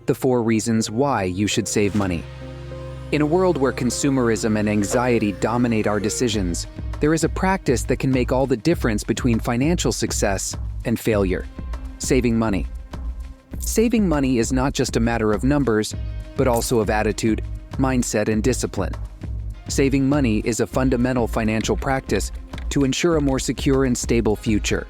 the 4 reasons why you should save money. In a world where consumerism and anxiety dominate our decisions, there is a practice that can make all the difference between financial success and failure: saving money. Saving money is not just a matter of numbers, but also of attitude, mindset, and discipline. Saving money is a fundamental financial practice to ensure a more secure and stable future.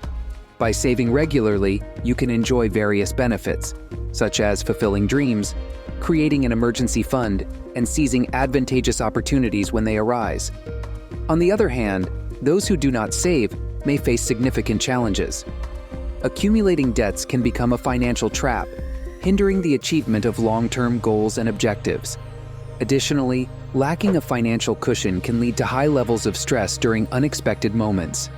By saving regularly, you can enjoy various benefits, such as fulfilling dreams, creating an emergency fund, and seizing advantageous opportunities when they arise. On the other hand, those who do not save may face significant challenges. Accumulating debts can become a financial trap, hindering the achievement of long-term goals and objectives. Additionally, lacking a financial cushion can lead to high levels of stress during unexpected moments.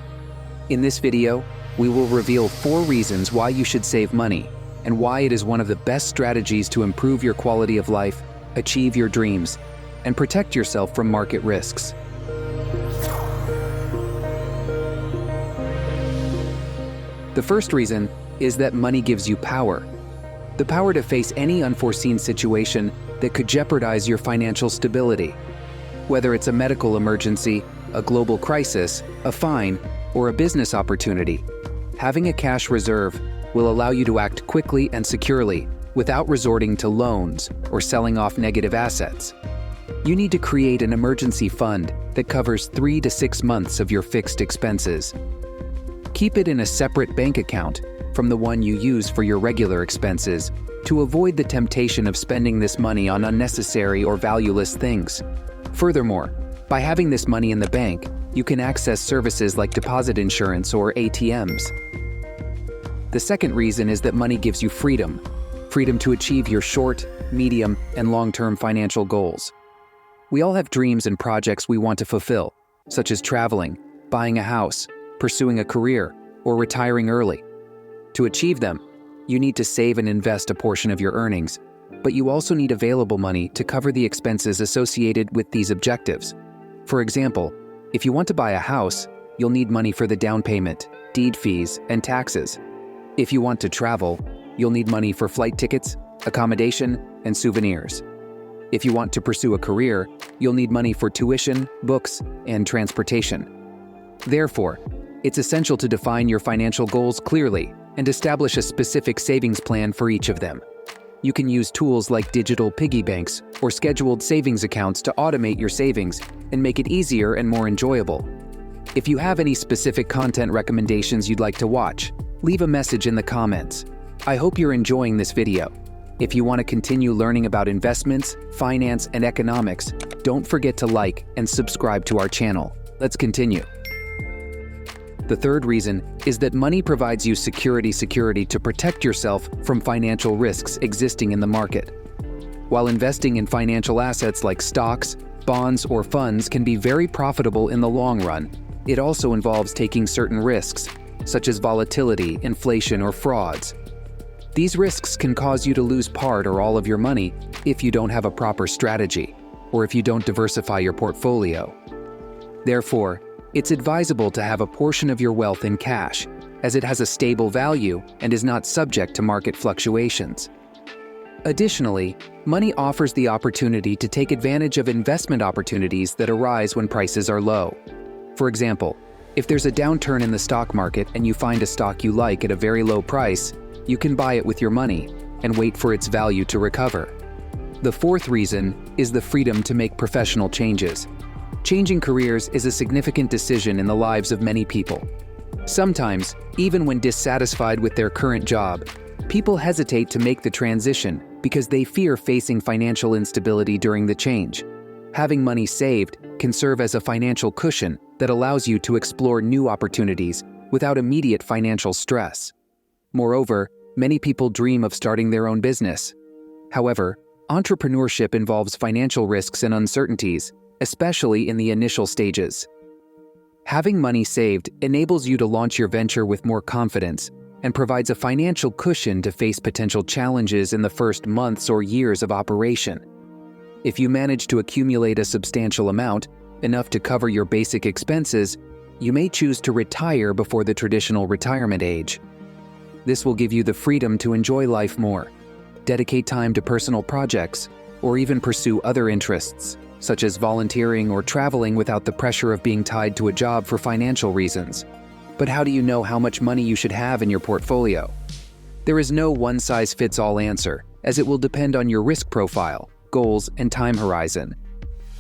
In this video, we will reveal 4 reasons why you should save money and why it is one of the best strategies to improve your quality of life, achieve your dreams, and protect yourself from market risks. The first reason is that money gives you power. The power to face any unforeseen situation that could jeopardize your financial stability. Whether it's a medical emergency, a global crisis, a fine, or a business opportunity, having a cash reserve will allow you to act quickly and securely without resorting to loans or selling off negative assets. You need to create an emergency fund that covers 3 to 6 months of your fixed expenses. Keep it in a separate bank account from the one you use for your regular expenses to avoid the temptation of spending this money on unnecessary or valueless things. Furthermore, by having this money in the bank, you can access services like deposit insurance or ATMs. The second reason is that money gives you freedom. Freedom to achieve your short, medium, and long-term financial goals. We all have dreams and projects we want to fulfill, such as traveling, buying a house, pursuing a career, or retiring early. To achieve them, you need to save and invest a portion of your earnings, but you also need available money to cover the expenses associated with these objectives. For example, if you want to buy a house, you'll need money for the down payment, deed fees, and taxes. If you want to travel, you'll need money for flight tickets, accommodation, and souvenirs. If you want to pursue a career, you'll need money for tuition, books, and transportation. Therefore, it's essential to define your financial goals clearly and establish a specific savings plan for each of them. You can use tools like digital piggy banks or scheduled savings accounts to automate your savings and make it easier and more enjoyable. If you have any specific content recommendations you'd like to watch, leave a message in the comments. I hope you're enjoying this video. If you want to continue learning about investments, finance, and economics, don't forget to like and subscribe to our channel. Let's continue. The third reason is that money provides you security to protect yourself from financial risks existing in the market. While investing in financial assets like stocks, bonds, or funds can be very profitable in the long run, it also involves taking certain risks, such as volatility, inflation, or frauds. These risks can cause you to lose part or all of your money if you don't have a proper strategy, or if you don't diversify your portfolio. Therefore, it's advisable to have a portion of your wealth in cash, as it has a stable value and is not subject to market fluctuations. Additionally, money offers the opportunity to take advantage of investment opportunities that arise when prices are low. For example, if there's a downturn in the stock market and you find a stock you like at a very low price, you can buy it with your money and wait for its value to recover. The fourth reason is the freedom to make professional changes. Changing careers is a significant decision in the lives of many people. Sometimes, even when dissatisfied with their current job, people hesitate to make the transition because they fear facing financial instability during the change. Having money saved can serve as a financial cushion that allows you to explore new opportunities without immediate financial stress. Moreover, many people dream of starting their own business. However, entrepreneurship involves financial risks and uncertainties, especially in the initial stages. Having money saved enables you to launch your venture with more confidence and provides a financial cushion to face potential challenges in the first months or years of operation. If you manage to accumulate a substantial amount, enough to cover your basic expenses, you may choose to retire before the traditional retirement age. This will give you the freedom to enjoy life more, dedicate time to personal projects, or even pursue other interests, such as volunteering or traveling without the pressure of being tied to a job for financial reasons. But how do you know how much money you should have in your portfolio? There is no one-size-fits-all answer, as it will depend on your risk profile, goals, and time horizon.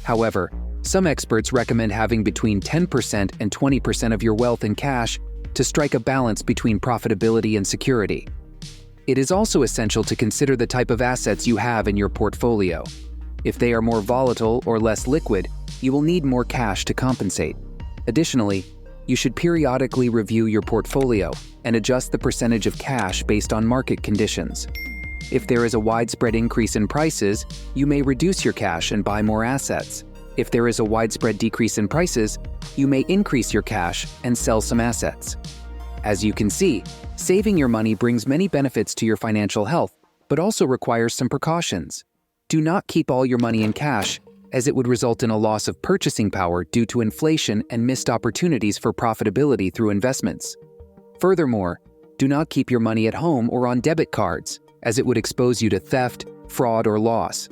However, some experts recommend having between 10% and 20% of your wealth in cash to strike a balance between profitability and security. It is also essential to consider the type of assets you have in your portfolio. If they are more volatile or less liquid, you will need more cash to compensate. Additionally, you should periodically review your portfolio and adjust the percentage of cash based on market conditions. If there is a widespread increase in prices, you may reduce your cash and buy more assets. If there is a widespread decrease in prices, you may increase your cash and sell some assets. As you can see, saving your money brings many benefits to your financial health, but also requires some precautions. Do not keep all your money in cash, as it would result in a loss of purchasing power due to inflation and missed opportunities for profitability through investments. Furthermore, do not keep your money at home or on debit cards, as it would expose you to theft, fraud, or loss.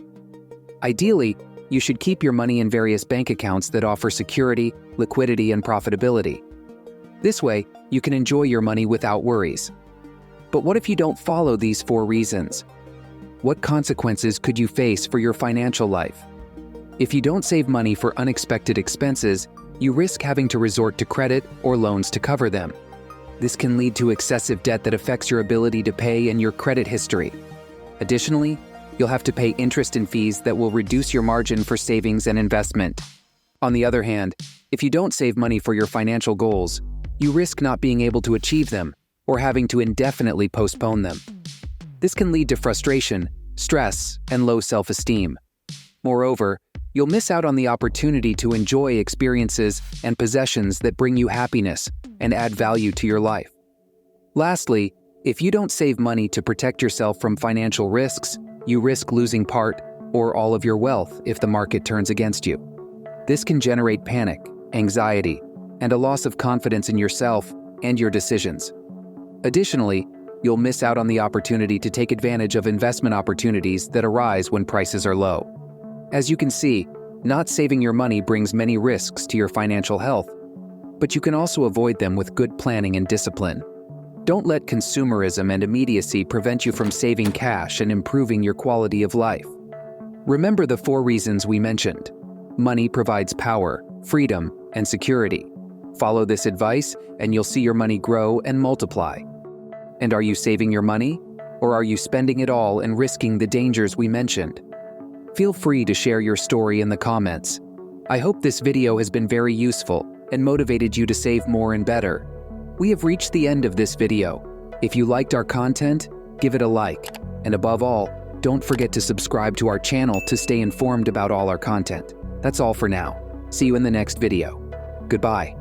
Ideally, you should keep your money in various bank accounts that offer security, liquidity, and profitability. This way, you can enjoy your money without worries. But what if you don't follow these 4 reasons? What consequences could you face for your financial life? If you don't save money for unexpected expenses, you risk having to resort to credit or loans to cover them. This can lead to excessive debt that affects your ability to pay and your credit history. Additionally, you'll have to pay interest and fees that will reduce your margin for savings and investment. On the other hand, if you don't save money for your financial goals, you risk not being able to achieve them or having to indefinitely postpone them. This can lead to frustration, stress, and low self-esteem. Moreover, you'll miss out on the opportunity to enjoy experiences and possessions that bring you happiness and add value to your life. Lastly, if you don't save money to protect yourself from financial risks, you risk losing part or all of your wealth if the market turns against you. This can generate panic, anxiety, and a loss of confidence in yourself and your decisions. Additionally, you'll miss out on the opportunity to take advantage of investment opportunities that arise when prices are low. As you can see, not saving your money brings many risks to your financial health, but you can also avoid them with good planning and discipline. Don't let consumerism and immediacy prevent you from saving cash and improving your quality of life. Remember the 4 reasons we mentioned. Money provides power, freedom, and security. Follow this advice and you'll see your money grow and multiply. And are you saving your money? Or are you spending it all and risking the dangers we mentioned? Feel free to share your story in the comments. I hope this video has been very useful and motivated you to save more and better. We have reached the end of this video. If you liked our content, give it a like. And above all, don't forget to subscribe to our channel to stay informed about all our content. That's all for now. See you in the next video. Goodbye.